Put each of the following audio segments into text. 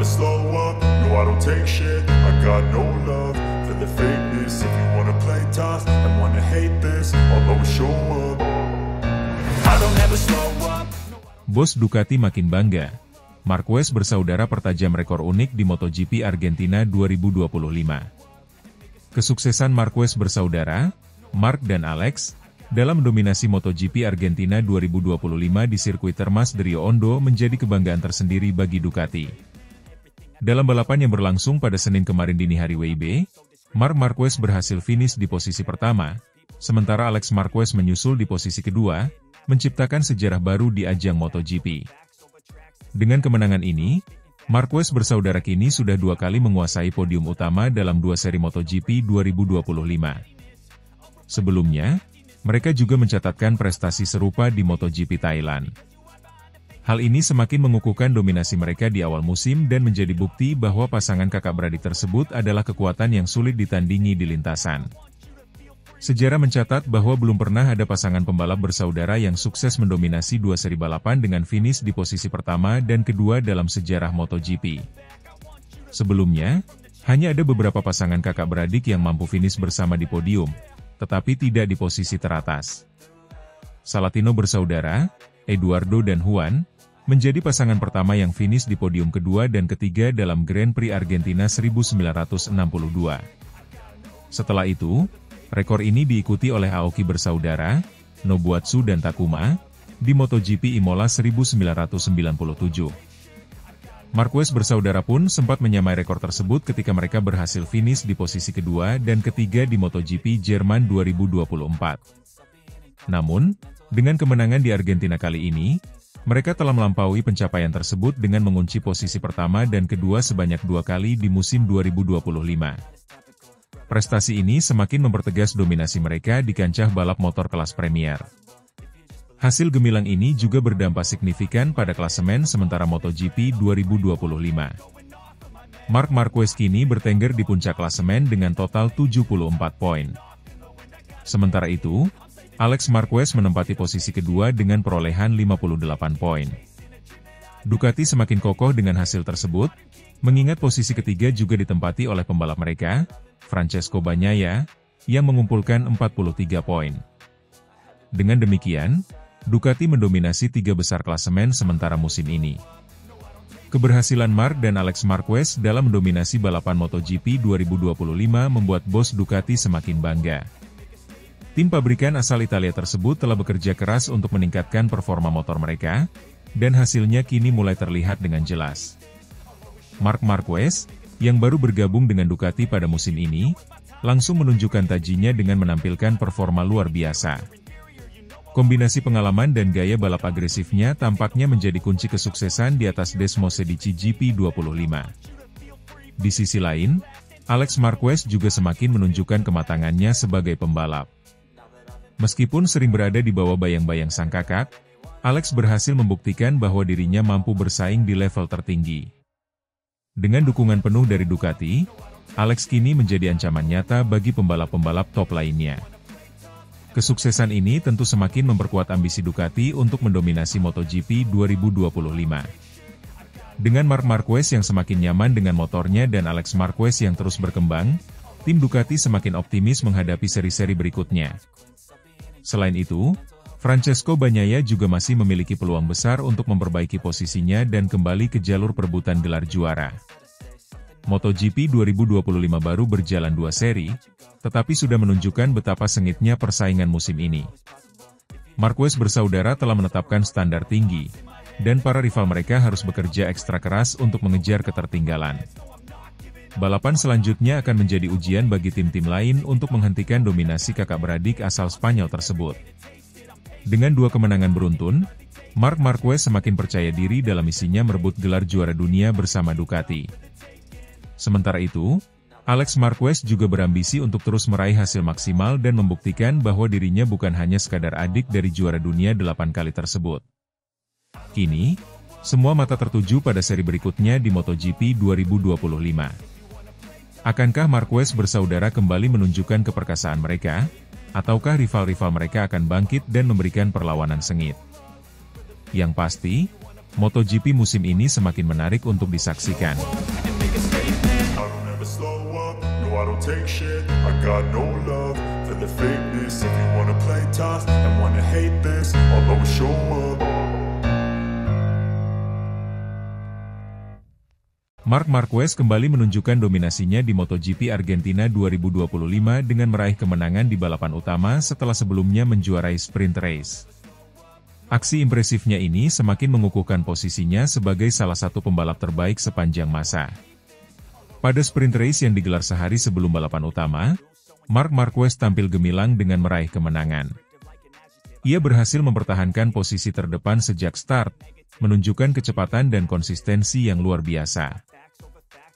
never slow up, no I don't take shit. I got no love for the fakeness. If you wanna play tough and wanna hate this, I'll always show up. I don't ever slow up. Bos Ducati makin bangga. Marquez bersaudara pertajam rekor unik di MotoGP Argentina 2025. Kesuksesan Marquez bersaudara, Marc dan Alex, dalam mendominasi MotoGP Argentina 2025 di sirkuit Termas de Rio Hondo menjadi kebanggaan tersendiri bagi Ducati. Dalam balapan yang berlangsung pada Senin kemarin dini hari WIB, Marc Marquez berhasil finish di posisi pertama, sementara Alex Marquez menyusul di posisi kedua, menciptakan sejarah baru di ajang MotoGP. Dengan kemenangan ini, Marquez bersaudara kini sudah 2 kali menguasai podium utama dalam 2 seri MotoGP 2025. Sebelumnya, mereka juga mencatatkan prestasi serupa di MotoGP Thailand. Hal ini semakin mengukuhkan dominasi mereka di awal musim dan menjadi bukti bahwa pasangan kakak beradik tersebut adalah kekuatan yang sulit ditandingi di lintasan. Sejarah mencatat bahwa belum pernah ada pasangan pembalap bersaudara yang sukses mendominasi 2 seri balapan dengan finish di posisi pertama dan kedua dalam sejarah MotoGP. Sebelumnya, hanya ada beberapa pasangan kakak beradik yang mampu finish bersama di podium, tetapi tidak di posisi teratas. Salatino bersaudara, Eduardo dan Juan, menjadi pasangan pertama yang finish di podium kedua dan ketiga dalam Grand Prix Argentina 1962. Setelah itu, rekor ini diikuti oleh Aoki bersaudara, Nobuatsu dan Takuma, di MotoGP Imola 1997. Marquez bersaudara pun sempat menyamai rekor tersebut ketika mereka berhasil finish di posisi kedua dan ketiga di MotoGP Jerman 2024. Namun, dengan kemenangan di Argentina kali ini, mereka telah melampaui pencapaian tersebut dengan mengunci posisi pertama dan kedua sebanyak 2 kali di musim 2025. Prestasi ini semakin mempertegas dominasi mereka di kancah balap motor kelas Premier. Hasil gemilang ini juga berdampak signifikan pada klasemen sementara MotoGP 2025. Marc Marquez kini bertengger di puncak klasemen dengan total 74 poin. Sementara itu, Alex Marquez menempati posisi kedua dengan perolehan 58 poin. Ducati semakin kokoh dengan hasil tersebut, mengingat posisi ketiga juga ditempati oleh pembalap mereka, Francesco Bagnaia, yang mengumpulkan 43 poin. Dengan demikian, Ducati mendominasi 3 besar klasemen sementara musim ini. Keberhasilan Marc dan Alex Marquez dalam mendominasi balapan MotoGP 2025 membuat bos Ducati semakin bangga. Tim pabrikan asal Italia tersebut telah bekerja keras untuk meningkatkan performa motor mereka, dan hasilnya kini mulai terlihat dengan jelas. Marc Marquez, yang baru bergabung dengan Ducati pada musim ini, langsung menunjukkan tajinya dengan menampilkan performa luar biasa. Kombinasi pengalaman dan gaya balap agresifnya tampaknya menjadi kunci kesuksesan di atas Desmosedici GP25. Di sisi lain, Alex Marquez juga semakin menunjukkan kematangannya sebagai pembalap. Meskipun sering berada di bawah bayang-bayang sang kakak, Alex berhasil membuktikan bahwa dirinya mampu bersaing di level tertinggi. Dengan dukungan penuh dari Ducati, Alex kini menjadi ancaman nyata bagi pembalap-pembalap top lainnya. Kesuksesan ini tentu semakin memperkuat ambisi Ducati untuk mendominasi MotoGP 2025. Dengan Marc Marquez yang semakin nyaman dengan motornya dan Alex Marquez yang terus berkembang, tim Ducati semakin optimis menghadapi seri-seri berikutnya. Selain itu, Francesco Bagnaia juga masih memiliki peluang besar untuk memperbaiki posisinya dan kembali ke jalur perebutan gelar juara. MotoGP 2025 baru berjalan 2 seri, tetapi sudah menunjukkan betapa sengitnya persaingan musim ini. Marquez bersaudara telah menetapkan standar tinggi, dan para rival mereka harus bekerja ekstra keras untuk mengejar ketertinggalan. Balapan selanjutnya akan menjadi ujian bagi tim-tim lain untuk menghentikan dominasi kakak beradik asal Spanyol tersebut. Dengan 2 kemenangan beruntun, Marc Marquez semakin percaya diri dalam misinya merebut gelar juara dunia bersama Ducati. Sementara itu, Alex Marquez juga berambisi untuk terus meraih hasil maksimal dan membuktikan bahwa dirinya bukan hanya sekadar adik dari juara dunia 8 kali tersebut. Kini, semua mata tertuju pada seri berikutnya di MotoGP 2025. Akankah Marquez bersaudara kembali menunjukkan keperkasaan mereka? Ataukah rival-rival mereka akan bangkit dan memberikan perlawanan sengit? Yang pasti, MotoGP musim ini semakin menarik untuk disaksikan. I don't ever slow up, no I don't take shit. I got no love for the fakeness. If you wanna play tough and wanna hate this, I'll always show up. Marc Marquez kembali menunjukkan dominasinya di MotoGP Argentina 2025 dengan meraih kemenangan di balapan utama setelah sebelumnya menjuarai sprint race. Aksi impresifnya ini semakin mengukuhkan posisinya sebagai salah satu pembalap terbaik sepanjang masa. Pada sprint race yang digelar sehari sebelum balapan utama, Marc Marquez tampil gemilang dengan meraih kemenangan. Ia berhasil mempertahankan posisi terdepan sejak start, menunjukkan kecepatan dan konsistensi yang luar biasa.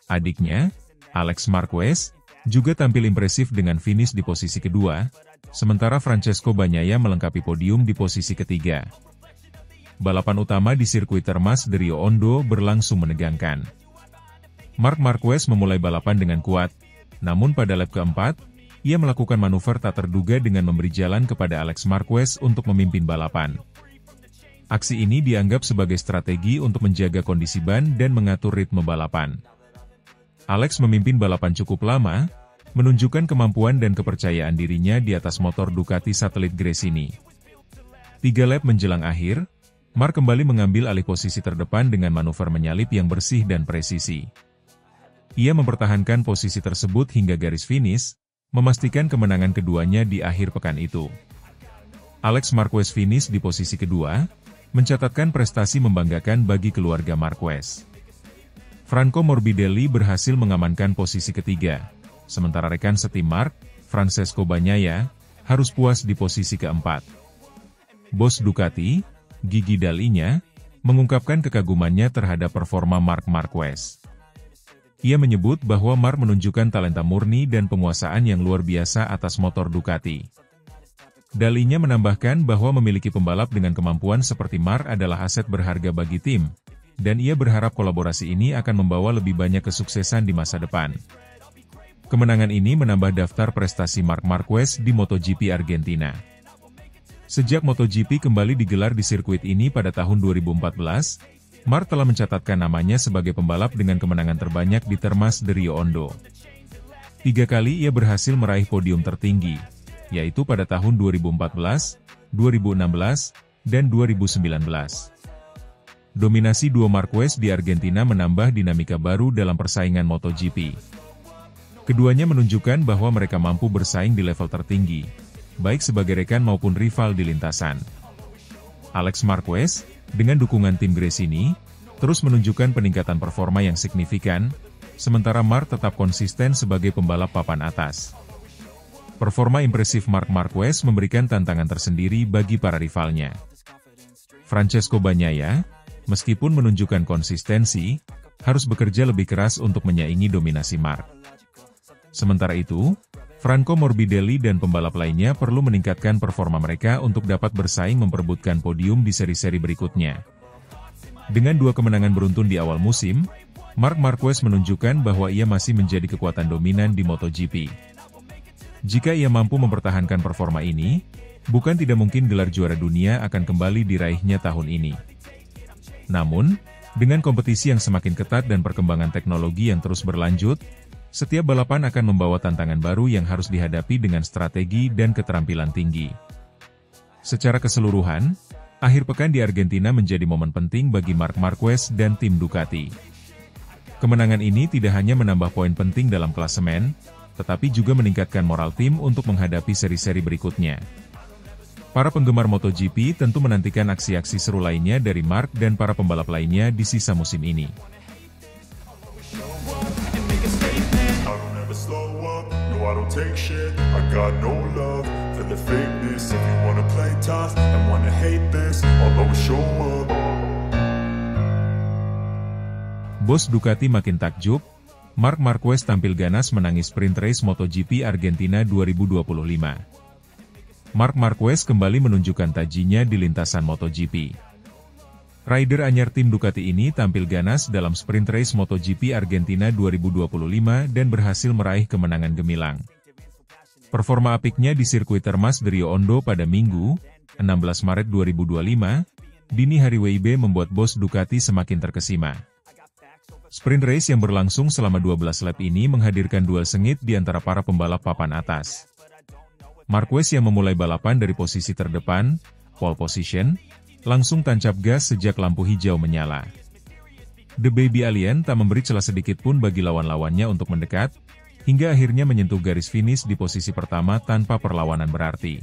Adiknya, Alex Marquez, juga tampil impresif dengan finish di posisi kedua, sementara Francesco Bagnaia melengkapi podium di posisi ketiga. Balapan utama di sirkuit Termas de Rio Hondo berlangsung menegangkan. Marc Marquez memulai balapan dengan kuat, namun pada lap keempat, ia melakukan manuver tak terduga dengan memberi jalan kepada Alex Marquez untuk memimpin balapan. Aksi ini dianggap sebagai strategi untuk menjaga kondisi ban dan mengatur ritme balapan. Alex memimpin balapan cukup lama, menunjukkan kemampuan dan kepercayaan dirinya di atas motor Ducati Satelit Gresini. 3 lap menjelang akhir, Marc kembali mengambil alih posisi terdepan dengan manuver menyalip yang bersih dan presisi. Ia mempertahankan posisi tersebut hingga garis finish, memastikan kemenangan keduanya di akhir pekan itu. Alex Marquez finish di posisi kedua, mencatatkan prestasi membanggakan bagi keluarga Marquez. Franco Morbidelli berhasil mengamankan posisi ketiga, sementara rekan setim Marc, Francesco Bagnaia, harus puas di posisi keempat. Bos Ducati, Gigi Dall'Igna, mengungkapkan kekagumannya terhadap performa Marc Marquez. Ia menyebut bahwa Marc menunjukkan talenta murni dan penguasaan yang luar biasa atas motor Ducati. Dall'Igna menambahkan bahwa memiliki pembalap dengan kemampuan seperti Marc adalah aset berharga bagi tim, dan ia berharap kolaborasi ini akan membawa lebih banyak kesuksesan di masa depan. Kemenangan ini menambah daftar prestasi Marc Marquez di MotoGP Argentina. Sejak MotoGP kembali digelar di sirkuit ini pada tahun 2014, Marc telah mencatatkan namanya sebagai pembalap dengan kemenangan terbanyak di Termas de Rio Hondo. 3 kali ia berhasil meraih podium tertinggi, yaitu pada tahun 2014, 2016, dan 2019. Dominasi duo Marquez di Argentina menambah dinamika baru dalam persaingan MotoGP. Keduanya menunjukkan bahwa mereka mampu bersaing di level tertinggi, baik sebagai rekan maupun rival di lintasan. Alex Marquez, dengan dukungan tim Gresini, terus menunjukkan peningkatan performa yang signifikan, sementara Marc tetap konsisten sebagai pembalap papan atas. Performa impresif Marc Marquez memberikan tantangan tersendiri bagi para rivalnya. Francesco Bagnaia, meskipun menunjukkan konsistensi, harus bekerja lebih keras untuk menyaingi dominasi Marc. Sementara itu, Franco Morbidelli dan pembalap lainnya perlu meningkatkan performa mereka untuk dapat bersaing memperebutkan podium di seri-seri berikutnya. Dengan 2 kemenangan beruntun di awal musim, Marc Marquez menunjukkan bahwa ia masih menjadi kekuatan dominan di MotoGP. Jika ia mampu mempertahankan performa ini, bukan tidak mungkin gelar juara dunia akan kembali diraihnya tahun ini. Namun, dengan kompetisi yang semakin ketat dan perkembangan teknologi yang terus berlanjut, setiap balapan akan membawa tantangan baru yang harus dihadapi dengan strategi dan keterampilan tinggi. Secara keseluruhan, akhir pekan di Argentina menjadi momen penting bagi Marc Marquez dan tim Ducati. Kemenangan ini tidak hanya menambah poin penting dalam klasemen, tetapi juga meningkatkan moral tim untuk menghadapi seri-seri berikutnya. Para penggemar MotoGP tentu menantikan aksi-aksi seru lainnya dari Marc dan para pembalap lainnya di sisa musim ini. Bos Ducati makin takjub, Marc Marquez tampil ganas menangi sprint race MotoGP Argentina 2025. Marc Marquez kembali menunjukkan tajinya di lintasan MotoGP. Rider anyar tim Ducati ini tampil ganas dalam sprint race MotoGP Argentina 2025 dan berhasil meraih kemenangan gemilang. Performa apiknya di sirkuit Termas de Rio Hondo pada Minggu, 16 Maret 2025, dini hari WIB membuat bos Ducati semakin terkesima. Sprint race yang berlangsung selama 12 lap ini menghadirkan duel sengit di antara para pembalap papan atas. Marquez yang memulai balapan dari posisi terdepan, pole position, langsung tancap gas sejak lampu hijau menyala. The Baby Alien tak memberi celah sedikit pun bagi lawan-lawannya untuk mendekat, hingga akhirnya menyentuh garis finish di posisi pertama tanpa perlawanan berarti.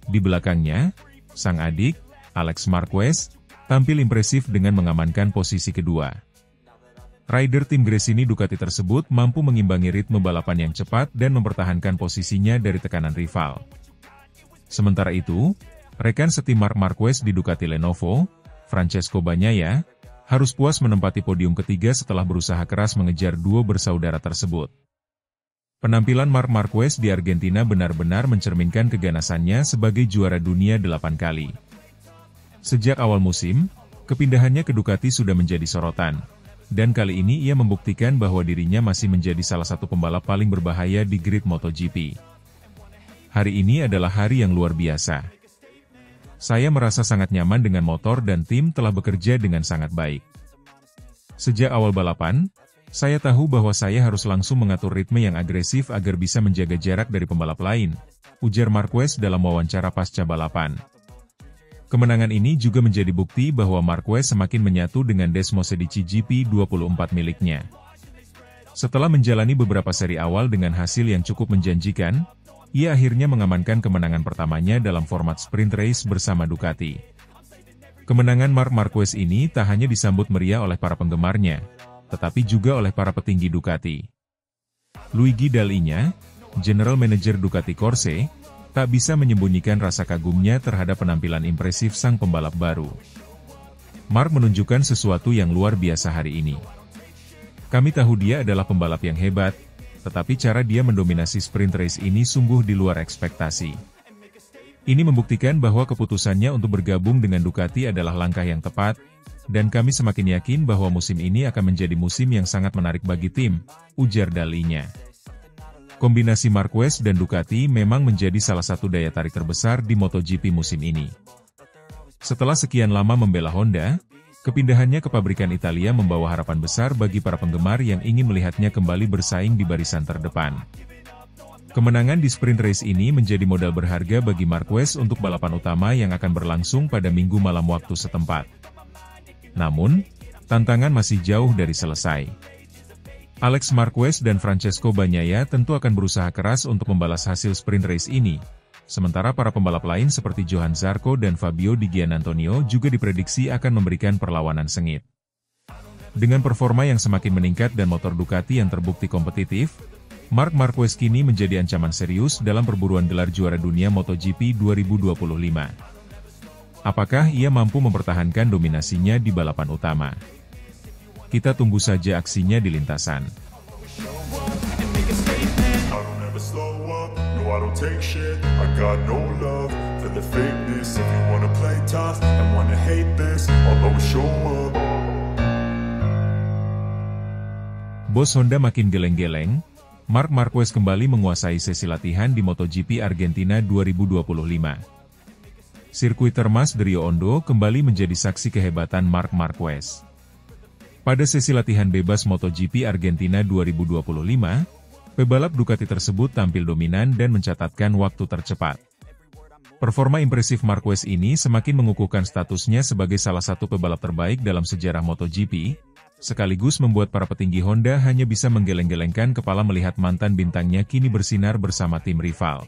Di belakangnya, sang adik, Alex Marquez, tampil impresif dengan mengamankan posisi kedua. Rider tim Gresini Ducati tersebut mampu mengimbangi ritme balapan yang cepat dan mempertahankan posisinya dari tekanan rival. Sementara itu, rekan setim Marc Marquez di Ducati Lenovo, Francesco Bagnaia, harus puas menempati podium ketiga setelah berusaha keras mengejar duo bersaudara tersebut. Penampilan Marc Marquez di Argentina benar-benar mencerminkan keganasannya sebagai juara dunia 8 kali. Sejak awal musim, kepindahannya ke Ducati sudah menjadi sorotan, dan kali ini ia membuktikan bahwa dirinya masih menjadi salah satu pembalap paling berbahaya di grid MotoGP. Hari ini adalah hari yang luar biasa. Saya merasa sangat nyaman dengan motor dan tim telah bekerja dengan sangat baik. Sejak awal balapan, saya tahu bahwa saya harus langsung mengatur ritme yang agresif agar bisa menjaga jarak dari pembalap lain, ujar Marquez dalam wawancara pasca balapan. Kemenangan ini juga menjadi bukti bahwa Marquez semakin menyatu dengan Desmosedici GP24 miliknya. Setelah menjalani beberapa seri awal dengan hasil yang cukup menjanjikan, ia akhirnya mengamankan kemenangan pertamanya dalam format sprint race bersama Ducati. Kemenangan Marc Marquez ini tak hanya disambut meriah oleh para penggemarnya, tetapi juga oleh para petinggi Ducati. Luigi Dall'Igna, General Manager Ducati Corse, tak bisa menyembunyikan rasa kagumnya terhadap penampilan impresif sang pembalap baru. Marc menunjukkan sesuatu yang luar biasa hari ini. Kami tahu dia adalah pembalap yang hebat, tetapi cara dia mendominasi sprint race ini sungguh di luar ekspektasi. Ini membuktikan bahwa keputusannya untuk bergabung dengan Ducati adalah langkah yang tepat, dan kami semakin yakin bahwa musim ini akan menjadi musim yang sangat menarik bagi tim, ujar Dall'Igna. Kombinasi Marquez dan Ducati memang menjadi salah satu daya tarik terbesar di MotoGP musim ini. Setelah sekian lama membela Honda, kepindahannya ke pabrikan Italia membawa harapan besar bagi para penggemar yang ingin melihatnya kembali bersaing di barisan terdepan. Kemenangan di sprint race ini menjadi modal berharga bagi Marquez untuk balapan utama yang akan berlangsung pada Minggu malam waktu setempat. Namun, tantangan masih jauh dari selesai. Alex Marquez dan Francesco Bagnaia tentu akan berusaha keras untuk membalas hasil sprint race ini, sementara para pembalap lain seperti Johann Zarco dan Fabio Di Giannantonio juga diprediksi akan memberikan perlawanan sengit. Dengan performa yang semakin meningkat dan motor Ducati yang terbukti kompetitif, Marc Marquez kini menjadi ancaman serius dalam perburuan gelar juara dunia MotoGP 2025. Apakah ia mampu mempertahankan dominasinya di balapan utama? Kita tunggu saja aksinya di lintasan. Bos Honda makin geleng-geleng, Marc Marquez kembali menguasai sesi latihan di MotoGP Argentina 2025. Sirkuit Termas de Rio Hondo kembali menjadi saksi kehebatan Marc Marquez. Pada sesi latihan bebas MotoGP Argentina 2025, pebalap Ducati tersebut tampil dominan dan mencatatkan waktu tercepat. Performa impresif Marquez ini semakin mengukuhkan statusnya sebagai salah satu pebalap terbaik dalam sejarah MotoGP, sekaligus membuat para petinggi Honda hanya bisa menggeleng-gelengkan kepala melihat mantan bintangnya kini bersinar bersama tim rival.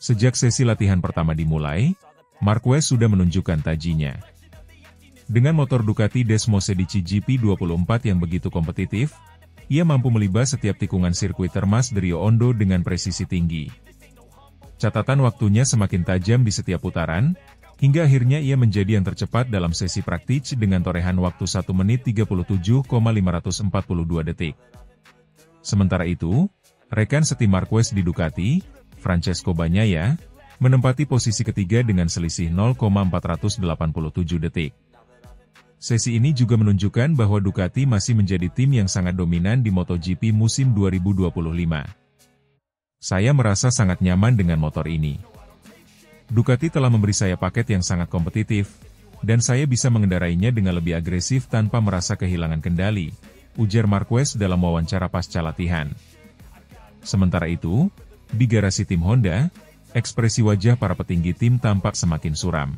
Sejak sesi latihan pertama dimulai, Marquez sudah menunjukkan tajinya. Dengan motor Ducati Desmosedici GP24 yang begitu kompetitif, ia mampu melibas setiap tikungan sirkuit Termas de Rio Hondo dengan presisi tinggi. Catatan waktunya semakin tajam di setiap putaran, hingga akhirnya ia menjadi yang tercepat dalam sesi praktis dengan torehan waktu 1 menit 37,542 detik. Sementara itu, rekan setim Marquez di Ducati, Francesco Bagnaia, menempati posisi ketiga dengan selisih 0,487 detik. Sesi ini juga menunjukkan bahwa Ducati masih menjadi tim yang sangat dominan di MotoGP musim 2025. Saya merasa sangat nyaman dengan motor ini. Ducati telah memberi saya paket yang sangat kompetitif, dan saya bisa mengendarainya dengan lebih agresif tanpa merasa kehilangan kendali, ujar Marquez dalam wawancara pasca latihan. Sementara itu, di garasi tim Honda, ekspresi wajah para petinggi tim tampak semakin suram.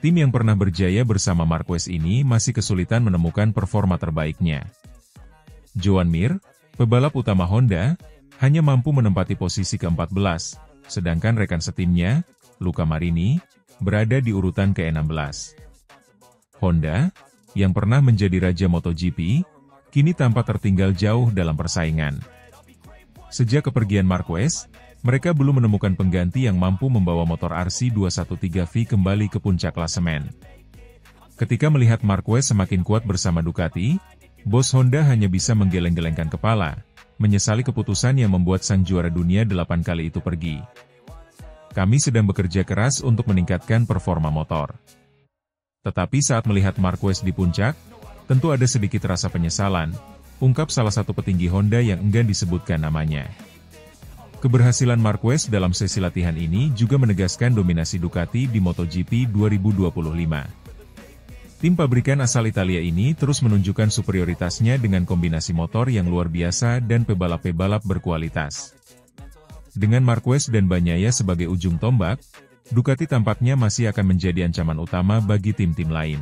Tim yang pernah berjaya bersama Marquez ini masih kesulitan menemukan performa terbaiknya. Joan Mir, pebalap utama Honda, hanya mampu menempati posisi ke-14, sedangkan rekan setimnya, Luca Marini, berada di urutan ke-16. Honda, yang pernah menjadi raja MotoGP, kini tampak tertinggal jauh dalam persaingan. Sejak kepergian Marquez, mereka belum menemukan pengganti yang mampu membawa motor RC213V kembali ke puncak klasemen. Ketika melihat Marquez semakin kuat bersama Ducati, bos Honda hanya bisa menggeleng-gelengkan kepala, menyesali keputusan yang membuat sang juara dunia 8 kali itu pergi. Kami sedang bekerja keras untuk meningkatkan performa motor. Tetapi saat melihat Marquez di puncak, tentu ada sedikit rasa penyesalan, ungkap salah satu petinggi Honda yang enggan disebutkan namanya. Keberhasilan Marquez dalam sesi latihan ini juga menegaskan dominasi Ducati di MotoGP 2025. Tim pabrikan asal Italia ini terus menunjukkan superioritasnya dengan kombinasi motor yang luar biasa dan pebalap-pebalap berkualitas. Dengan Marquez dan Bagnaia sebagai ujung tombak, Ducati tampaknya masih akan menjadi ancaman utama bagi tim-tim lain.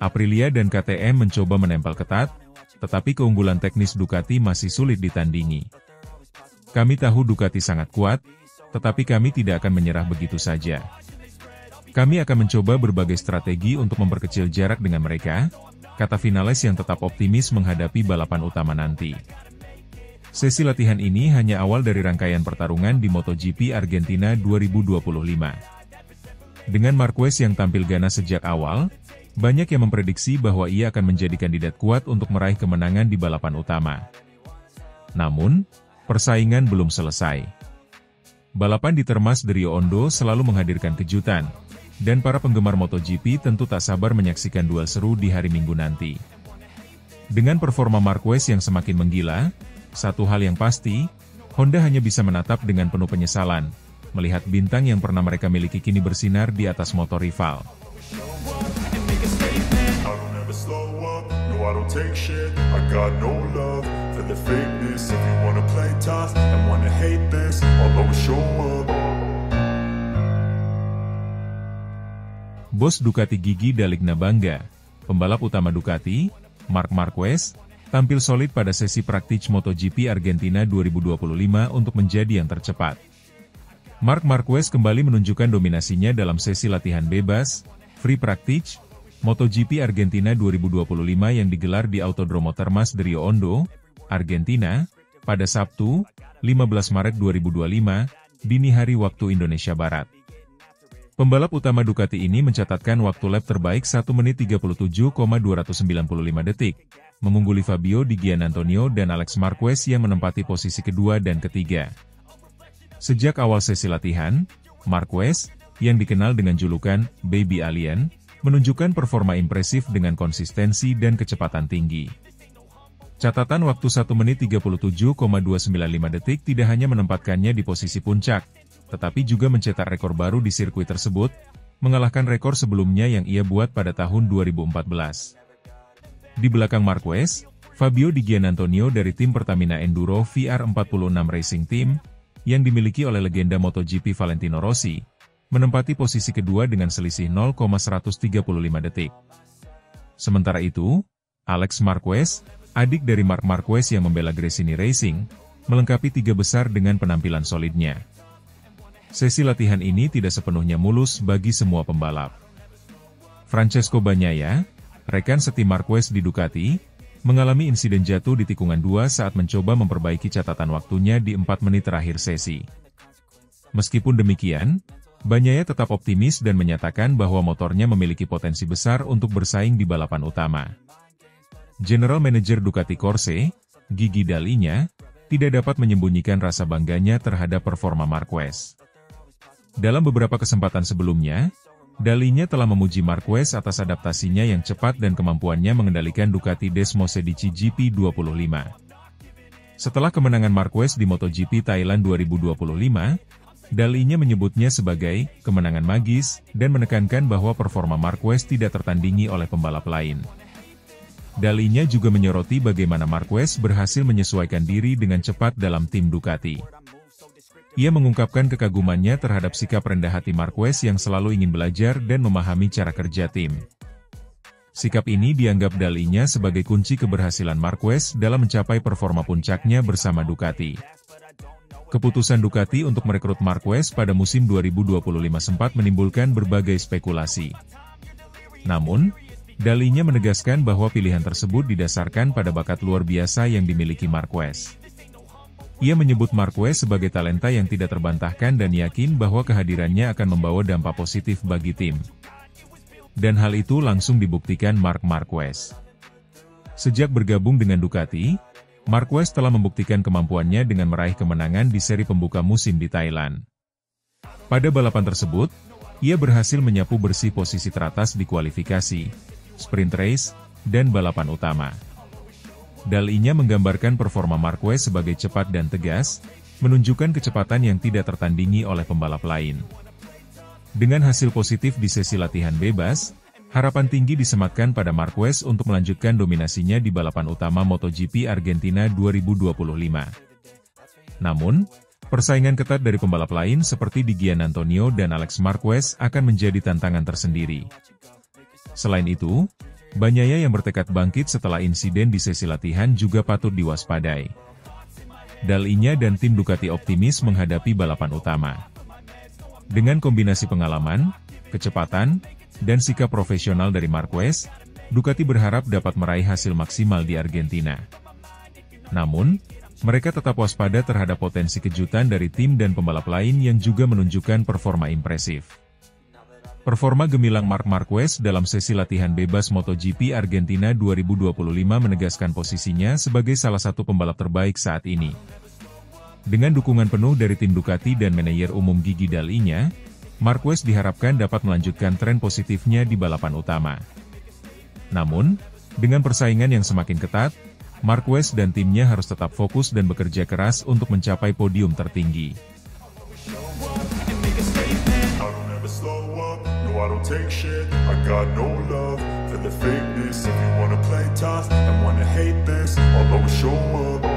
Aprilia dan KTM mencoba menempel ketat, tetapi keunggulan teknis Ducati masih sulit ditandingi. Kami tahu Ducati sangat kuat, tetapi kami tidak akan menyerah begitu saja. Kami akan mencoba berbagai strategi untuk memperkecil jarak dengan mereka, kata Vinales yang tetap optimis menghadapi balapan utama nanti. Sesi latihan ini hanya awal dari rangkaian pertarungan di MotoGP Argentina 2025. Dengan Marquez yang tampil ganas sejak awal, banyak yang memprediksi bahwa ia akan menjadi kandidat kuat untuk meraih kemenangan di balapan utama. Namun, persaingan belum selesai. Balapan di Termas de Rio Hondo selalu menghadirkan kejutan, dan para penggemar MotoGP tentu tak sabar menyaksikan duel seru di hari Minggu nanti. Dengan performa Marquez yang semakin menggila, satu hal yang pasti, Honda hanya bisa menatap dengan penuh penyesalan, melihat bintang yang pernah mereka miliki kini bersinar di atas motor rival. Bos Ducati Gigi Dall'Igna, pembalap utama Ducati, Marc Marquez, tampil solid pada sesi praktik MotoGP Argentina 2025 untuk menjadi yang tercepat. Marc Marquez kembali menunjukkan dominasinya dalam sesi latihan bebas, free practice, MotoGP Argentina 2025 yang digelar di Autodromo Termas de Rio Hondo, Argentina, pada Sabtu, 15 Maret 2025, dini hari waktu Indonesia Barat. Pembalap utama Ducati ini mencatatkan waktu lap terbaik 1 menit 37,295 detik, mengungguli Fabio Di Giannantonio dan Alex Marquez yang menempati posisi kedua dan ketiga. Sejak awal sesi latihan, Marquez, yang dikenal dengan julukan Baby Alien, menunjukkan performa impresif dengan konsistensi dan kecepatan tinggi. Catatan waktu 1 menit 37,295 detik tidak hanya menempatkannya di posisi puncak, tetapi juga mencetak rekor baru di sirkuit tersebut, mengalahkan rekor sebelumnya yang ia buat pada tahun 2014. Di belakang Marquez, Fabio Di Giannantonio dari tim Pertamina Enduro VR46 Racing Team, yang dimiliki oleh legenda MotoGP Valentino Rossi, menempati posisi kedua dengan selisih 0,135 detik. Sementara itu, Alex Marquez, adik dari Marc Marquez yang membela Gresini Racing, melengkapi tiga besar dengan penampilan solidnya. Sesi latihan ini tidak sepenuhnya mulus bagi semua pembalap. Francesco Bagnaia, rekan setim Marquez di Ducati, mengalami insiden jatuh di tikungan 2 saat mencoba memperbaiki catatan waktunya di 4 menit terakhir sesi. Meskipun demikian, Bagnaia tetap optimis dan menyatakan bahwa motornya memiliki potensi besar untuk bersaing di balapan utama. General Manager Ducati Corse, Gigi Dall'Igna, tidak dapat menyembunyikan rasa bangganya terhadap performa Marquez. Dalam beberapa kesempatan sebelumnya, Dall'Igna telah memuji Marquez atas adaptasinya yang cepat dan kemampuannya mengendalikan Ducati Desmosedici GP25. Setelah kemenangan Marquez di MotoGP Thailand 2025, Dalinya menyebutnya sebagai kemenangan magis dan menekankan bahwa performa Marquez tidak tertandingi oleh pembalap lain. Dalinya juga menyoroti bagaimana Marquez berhasil menyesuaikan diri dengan cepat dalam tim Ducati. Ia mengungkapkan kekagumannya terhadap sikap rendah hati Marquez yang selalu ingin belajar dan memahami cara kerja tim. Sikap ini dianggap Dalinya sebagai kunci keberhasilan Marquez dalam mencapai performa puncaknya bersama Ducati. Keputusan Ducati untuk merekrut Marquez pada musim 2025 sempat menimbulkan berbagai spekulasi. Namun, Dalinya menegaskan bahwa pilihan tersebut didasarkan pada bakat luar biasa yang dimiliki Marquez. Ia menyebut Marquez sebagai talenta yang tidak terbantahkan dan yakin bahwa kehadirannya akan membawa dampak positif bagi tim. Dan hal itu langsung dibuktikan Marc Marquez. Sejak bergabung dengan Ducati, Marquez telah membuktikan kemampuannya dengan meraih kemenangan di seri pembuka musim di Thailand. Pada balapan tersebut, ia berhasil menyapu bersih posisi teratas di kualifikasi, sprint race, dan balapan utama. Dalinya menggambarkan performa Marquez sebagai cepat dan tegas, menunjukkan kecepatan yang tidak tertandingi oleh pembalap lain. Dengan hasil positif di sesi latihan bebas, harapan tinggi disematkan pada Marquez untuk melanjutkan dominasinya di balapan utama MotoGP Argentina 2025. Namun, persaingan ketat dari pembalap lain seperti di Gian Antonio dan Alex Marquez akan menjadi tantangan tersendiri. Selain itu, Bagnaia yang bertekad bangkit setelah insiden di sesi latihan juga patut diwaspadai. Dalinya dan tim Ducati optimis menghadapi balapan utama. Dengan kombinasi pengalaman, kecepatan, dan sikap profesional dari Marquez, Ducati berharap dapat meraih hasil maksimal di Argentina. Namun, mereka tetap waspada terhadap potensi kejutan dari tim dan pembalap lain yang juga menunjukkan performa impresif. Performa gemilang Marc Marquez dalam sesi latihan bebas MotoGP Argentina 2025 menegaskan posisinya sebagai salah satu pembalap terbaik saat ini. Dengan dukungan penuh dari tim Ducati dan manajer umum Gigi Dalinya, Marquez diharapkan dapat melanjutkan tren positifnya di balapan utama. Namun, dengan persaingan yang semakin ketat, Marquez dan timnya harus tetap fokus dan bekerja keras untuk mencapai podium tertinggi. I don't take shit, I got no love for the fakeness. If you wanna play tough and wanna hate this, I'll always show up.